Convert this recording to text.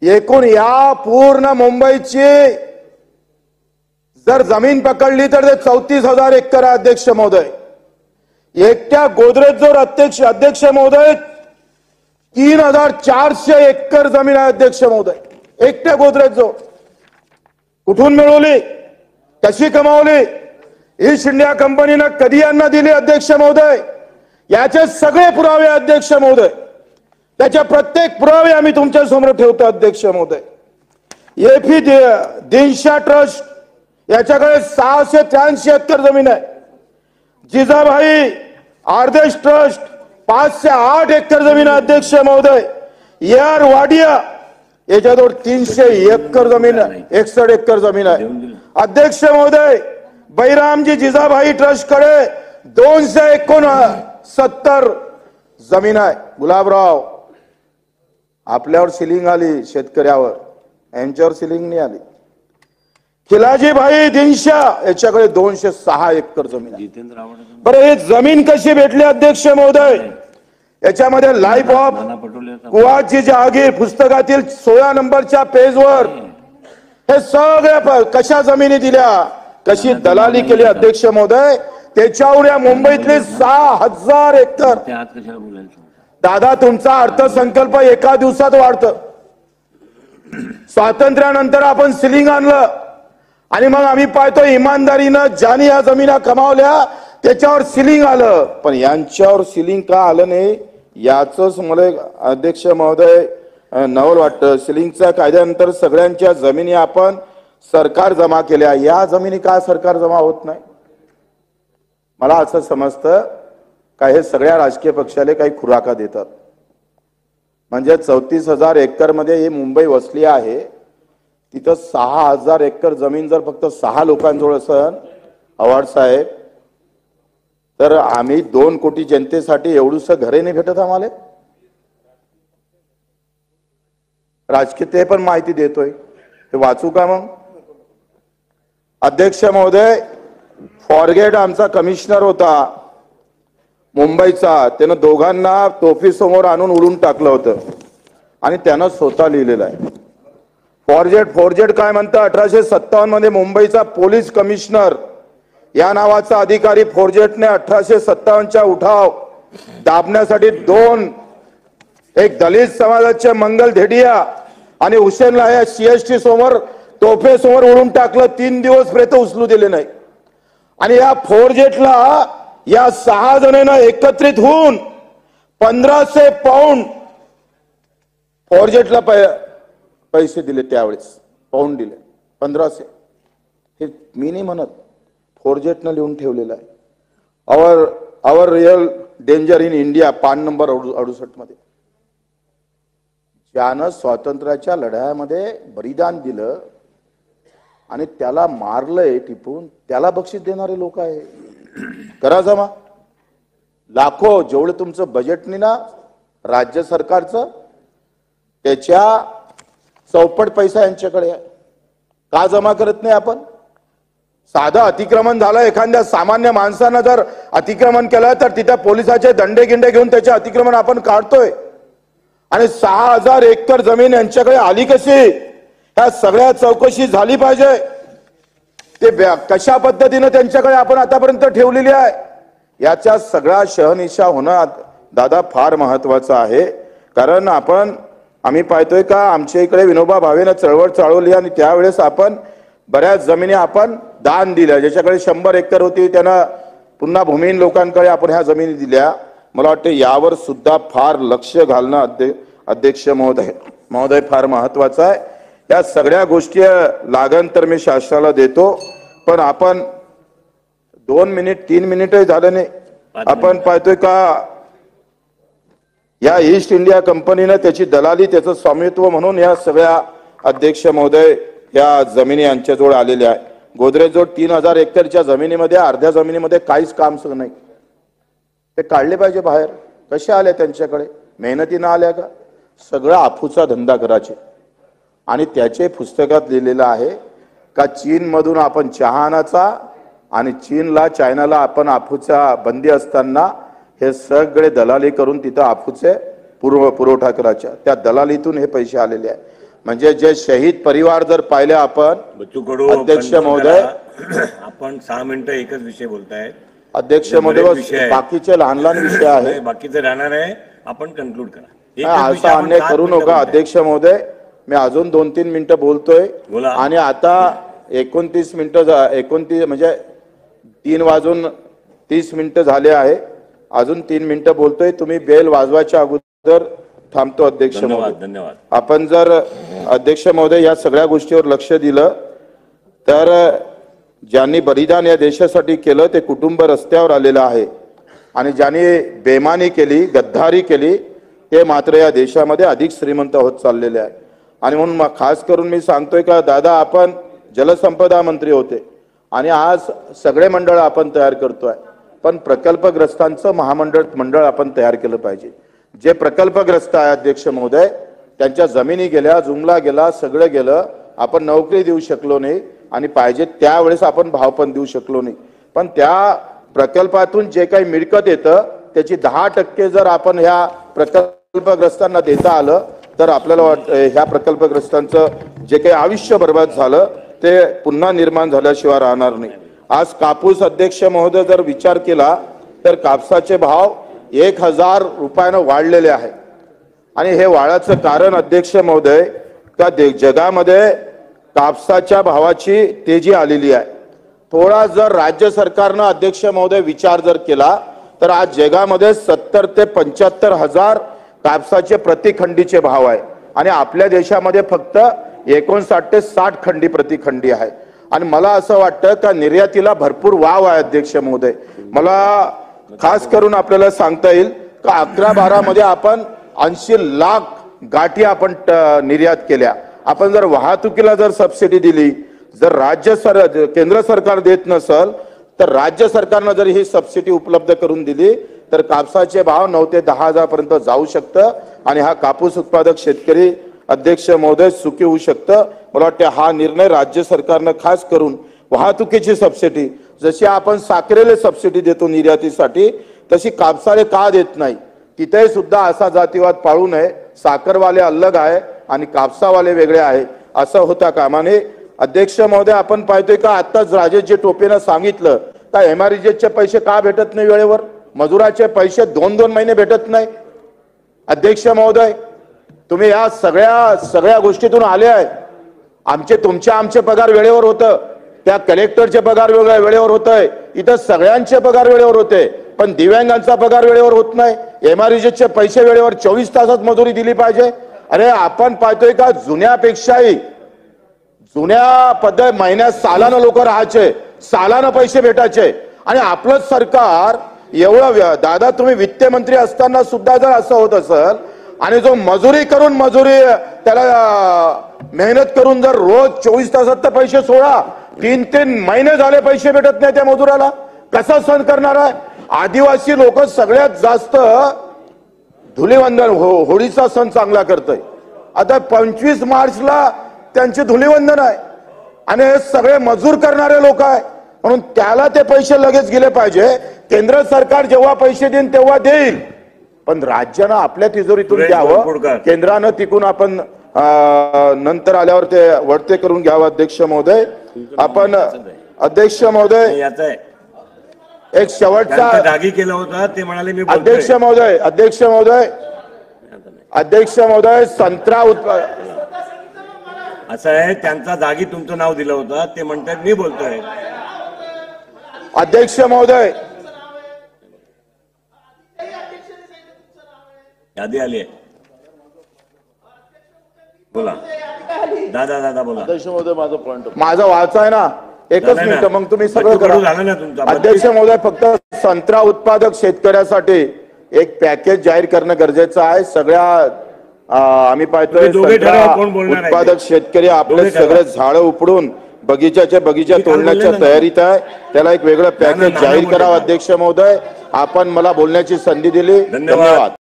एकूण या पूर्ण मुंबईची जर जमीन पकडली तर ते 34,000 एकर आहे अध्यक्ष महोदय। एकट्या गोदरेजवर अध्यक्ष महोदय 3,400 एकर जमीन आहे अध्यक्ष महोदय। एकट्या गोदरेजवर कुठून मिळवली, कशी कमावली, ईस्ट इंडिया कंपनीने कधी यांना दिली अध्यक्ष महोदय, याचे सगळे पुरावे अध्यक्ष महोदय, त्याचे प्रत्येक पुरावे आम्ही तुमच्या समोर ठेवतो अध्यक्ष महोदय। एफी दिनशा ट्रस्ट याच्याकडे 683 एकर जमीन आहे। जिजाबाई आर्देश ट्रस्ट 508 एकर जमीन आहे अध्यक्ष महोदय। यार वाडिया याच्याजवळ 300 एकर जमीन आहे, 61 एकर जमीन आहे अध्यक्ष महोदय। बैरामजी जिजाबाई ट्रस्ट कडे 269 जमीन आहे। गुलाबराव आपल्यावर सिलिंग आली, शेतकऱ्यावर, यांच्यावर सिलिंग नाही आली। खिलाजीभाई दिनशा याच्याकडे 206 एकर जमीन आहे। बरं हे जमीन कशी भेटली अध्यक्ष महोदय, याच्यामध्ये लाईफ ऑफ कुवाची जहागीर पुस्तकातील 16 नंबरच्या पेजवर हे सगळ्या कशा जमिनी दिल्या, कशी दलाली केली अध्यक्ष महोदय, त्याच्यावर या मुंबईतले 6,000 एकर। दादा तुमचा अर्थसंकल्प एका दिवसात वाढतं। स्वातंत्र्यानंतर आपण सिलिंग आणलं आणि मग आम्ही पाहतो इमानदारीनं ज्यांनी या जमिना कमावल्या त्याच्यावर सिलिंग आलं, पण यांच्यावर सिलिंग का आलं नाही याचंच मला अध्यक्ष महोदय नवल वाटतं। सिलिंगच्या कायद्यानंतर सगळ्यांच्या जमिनी आपण सरकार जमा केल्या, या जमिनी का सरकार जमा होत नाही? मला असं समजतं का हे सगळ्या राजकीय पक्षाले काही खुराका देतात, म्हणजे 34,000 एकर मध्ये ही मुंबई वसली आहे, तिथं 6,000 एकर जमीन जर फक्त 6 लोकांजवळ असेल आव्हाड साहेब, तर आम्ही 2 कोटी जनतेसाठी एवढूस घरे नाही भेटत आम्हाला। राजकीय ते पण माहिती देतोय, हे वाचू का मग? अध्यक्ष महोदय फॉरगेट आमचा कमिशनर होता मुंबईचा, त्यानं दोघांना तोफी समोर आणून उडून टाकलं होतं आणि त्यानं स्वतः लिहिलेलं आहे। फॉरजेट काय म्हणतं, 1857 मध्ये मुंबईचा पोलीस कमिशनर या नावाचा अधिकारी फॉरजेटने 1857च्या उठाव दाबण्यासाठी एक दलित समाजाचे मंगल धेडिया आणि हुसेनला या CST समोर तोफे समोर उडून टाकलं, 3 दिवस पर्यंत उचलू दिले नाही। आणि या फॉरजेटला या 6 जणांना एकत्रित होऊन 1500 पाऊंड फॉरजेटला पैसे दिले, त्यावेळेस पाऊंड दिले 1500। हे मी नाही म्हणत, फॉरजेटनं लिहून ठेवलेलं आहे। Our real danger in India 5 number 68 मध्ये, ज्यानं स्वातंत्र्याच्या लढ्यामध्ये बलिदान दिलं आणि त्याला मारलंय टिपून, त्याला बक्षीस देणारे लोक आहे। करा जमा लाखो, जेवढं तुमचं बजेटनी ना राज्य सरकारचं त्याच्या चौपट पैसा यांच्याकडे आहे, का जमा करत नाही आपण? साधं अतिक्रमण झालं, एखाद्या सामान्य माणसानं जर अतिक्रमण केलं तर तिथे पोलिसाचे दंडे गिंडे घेऊन त्याचे अतिक्रमण आपण काढतोय, आणि 6,000 एकर जमीन यांच्याकडे आली कशी? ह्या सगळ्या चौकशी झाली पाहिजे। ते कशा पद्धतीने त्यांच्याकडे आपण आतापर्यंत ठेवलेली आहे, याच्या सगळा शहनिशा होणं दादा फार महत्वाचं आहे। कारण आम्ही पाहतोय का आमच्या इकडे विनोबा भावेनं चळवळ चालवली आणि त्यावेळेस आपण बऱ्याच जमिनी आपण दान दिल्या, ज्याच्याकडे 100 एकर होती त्यांना पुन्हा भूमिहीन लोकांकडे आपण ह्या जमिनी दिल्या। मला वाटतं यावर सुद्धा फार लक्ष घालणं अध्यक्ष महोदय फार महत्वाचं आहे। या सगळ्या गोष्टी लागण तर मी शासनाला देतो, पण आपण 2 मिनिट 3 मिनिट झालं नाही, आपण पाहतोय का या ईस्ट इंडिया कंपनीने त्याची दलाली, त्याचं स्वामित्व म्हणून या सगळ्या अध्यक्ष महोदय या जमिनी यांच्याजवळ आलेल्या आहे। गोदरेजजवळ 3,000 एकरच्या जमिनीमध्ये अर्ध्या जमिनीमध्ये काहीच काम सुरू नाही, ते काढले पाहिजे बाहेर। कशा आल्या त्यांच्याकडे? मेहनतीनं आल्या का? सगळा अफूचा धंदा करायचे। आणि त्याचे पुस्तकात लिहिलेलं आहे का चीन मधून आपण चहा आणायचा आणि चीनला चायनाला आपण अफूचा बंदी असताना हे सगळे दलाली करून तिथं अफूचे पुरवठा करायचा, त्या दलालीतून हे पैसे आलेले आहे। म्हणजे जे शहीद परिवार जर पाहिले आपण, बच्चू कडू अध्यक्ष महोदय, आपण 6 मिनिटं एकच विषय बोलताय. अध्यक्ष महोदय, बाकीचे लहान लहान विषय आहे, बाकीचे राहणार आहे, आपण कन्क्लूड करा. असा अन्याय करू नका अध्यक्ष महोदय. मी अजून 2-3 मिनिटं बोलतोय आणि आता 29 मिनिटं 29 म्हणजे 3:30 झाले आहे. अजून 3 मिनिटं बोलतोय. तुम्ही बेल वाजवायच्या अगोदर थांबतो अध्यक्ष महोदय. धन्यवाद. आपण जर अध्यक्ष महोदय या सगळ्या गोष्टीवर लक्ष दिलं तर ज्यांनी बलिदान या देशासाठी केलं ते कुटुंब रस्त्यावर आलेलं आहे आणि ज्यांनी बेमानी केली, गद्दारी केली ते मात्र या देशामध्ये अधिक श्रीमंत होत चाललेले आहे. आणि म्हणून खास करून मी सांगतोय का दादा, आपण जलसंपदा मंत्री होते आणि आज सगळे मंडळ आपण तयार करतोय, पण प्रकल्पग्रस्तांचं मंडळ आपण तयार केलं पाहिजे. जे प्रकल्पग्रस्त आहे अध्यक्ष महोदय, त्यांच्या जमिनी गेल्या, जुमला गेला, सगळं गेलं, आपण नोकरी देऊ शकलो नाही आणि पाहिजे त्यावेळेस आपण भाव पण देऊ शकलो नाही. पण त्या प्रकल्पातून जे काही मिळकत येतं त्याची 10% जर आपण ह्या प्रकल्पग्रस्तांना देता आलं तर आपल्याला ह्या प्रकल्पग्रस्तांचं जे काही आयुष्य बर्बाद झालं ते पुन्हा निर्माण झाल्याशिवाय राहणार नाही. आज कापूस अध्यक्ष महोदय जर विचार केला तर कापसाचे भाव 1000 रुपयानं वाढलेले आहे आणि हे वाढाचं कारण अध्यक्ष महोदय का जगामध्ये कापसाच्या भावाची तेजी आलेली आहे. थोडा जर राज्य सरकारनं अध्यक्ष महोदय विचार जर केला तर आज जगामध्ये 70 ते 75 हजार कापसाचे प्रतिखंडीचे भाव आहे आणि आपल्या देशामध्ये फक्त 59 ते 60 खंडी प्रतिखंडी आहे. आणि मला असं वाटतं का निर्यातीला भरपूर वाव आहे अध्यक्ष महोदय. मला खास करून आपल्याला सांगता येईल का 11-12 मध्ये आपण 80 लाख गाठी आपण निर्यात केल्या. आपण जर वाहतुकीला जर सबसिडी दिली, जर केंद्र सरकार देत नसल तर राज्य सरकारनं जर ही सबसिडी उपलब्ध करून दिली तर कापसाचे भाव 9 ते 10 हजार पर्यंत जाऊ शकतं आणि हा कापूस उत्पादक शेतकरी अध्यक्ष महोदय सुखी होऊ शकतं. मला वाटतं हा निर्णय राज्य सरकारनं खास करून वाहतुकीची सबसिडी, जशी आपण साखरेला सबसिडी देतो निर्यातीसाठी, तशी कापसाले का देत नाही. तिथे सुद्धा असा जातीवाद पाळू नये. साखरवाले अलग आहे आणि कापसावाले वेगळे आहे असं होता कामा नये. अध्यक्ष महोदय, आपण पाहतोय का आताच राजेशजी टोपेनं सांगितलं का MREGचे पैसे का भेटत नाही वेळेवर, मजुराचे पैसे 2-2 महिने भेटत नाही. अध्यक्ष महोदय, तुम्ही या सगळ्या गोष्टीतून आले आहे. आमचे पगार वेळेवर होतं, त्या कलेक्टरचे पगार वेळेवर होत आहे, इथं सगळ्यांचे पगार वेळेवर होते, पण दिव्यांगांचा पगार वेळेवर होत नाही. MREGचे पैसे वेळेवर 24 तासात मजुरी दिली पाहिजे. अरे आपण पाहतोय का जुन्यापेक्षाही जुन्या पद्धत महिन्यात सालानं लोक राहायचे, सालानं पैसे भेटायचे आणि आपलं सरकार एवढं. दादा, तुम्ही वित्त मंत्री असताना सुद्धा जर असं होत असेल आणि जो मजुरी त्याला मेहनत करून जर रोज 24 तासात पैसे सोडा, 3-3 महिने झाले पैसे भेटत नाही त्या मजुराला, कसा सण करणार आहे. आदिवासी लोक सगळ्यात जास्त धुलीवंदन होळीचा सण चांगला करतोय. आता 25 मार्चला त्यांचे धुलीवंदन आहे आणि हे सगळे मजूर करणारे लोक आहे, म्हणून त्याला ते पैसे लगेच गेले पाहिजे. केंद्र सरकार जेव्हा पैसे देईन तेव्हा देईल, पण राज्यानं आपल्या तिजोरीतून द्यावं. केंद्रानं तिकून आपण नंतर आल्यावर ते वळते करून घ्यावं. अध्यक्ष महोदय, आपण अध्यक्ष महोदय एक शेवटचा जागी केला होता ते म्हणाले मी अध्यक्ष महोदय संत्रा असं आहे, त्यांचा जागी तुमचं नाव दिलं होतं, ते म्हणतात मी बोलतोय. अध्यक्ष महोदय, यादी आली आहे, बोला दादा बोला. अध्यक्ष महोदय, माझा पॉइंट माझा वाचा आहे ना, एकच मिनिट, मग तुम्ही सगळं करा. अध्यक्ष महोदय, फक्त संत्रा उत्पादक शेतकऱ्यासाठी एक पॅकेज जाहीर करणं गरजेचं आहे. सगळ्या आम्ही पाहतोय उत्पादक शेतकरी आपले सगळे झाडं उपडून बगीचा तोडण्याच्या तयारीत आहे. त्याला एक वेगळं पॅकेज जाहीर करावं. अध्यक्ष महोदय, आपण मला बोलण्याची संधी दिली, धन्यवाद.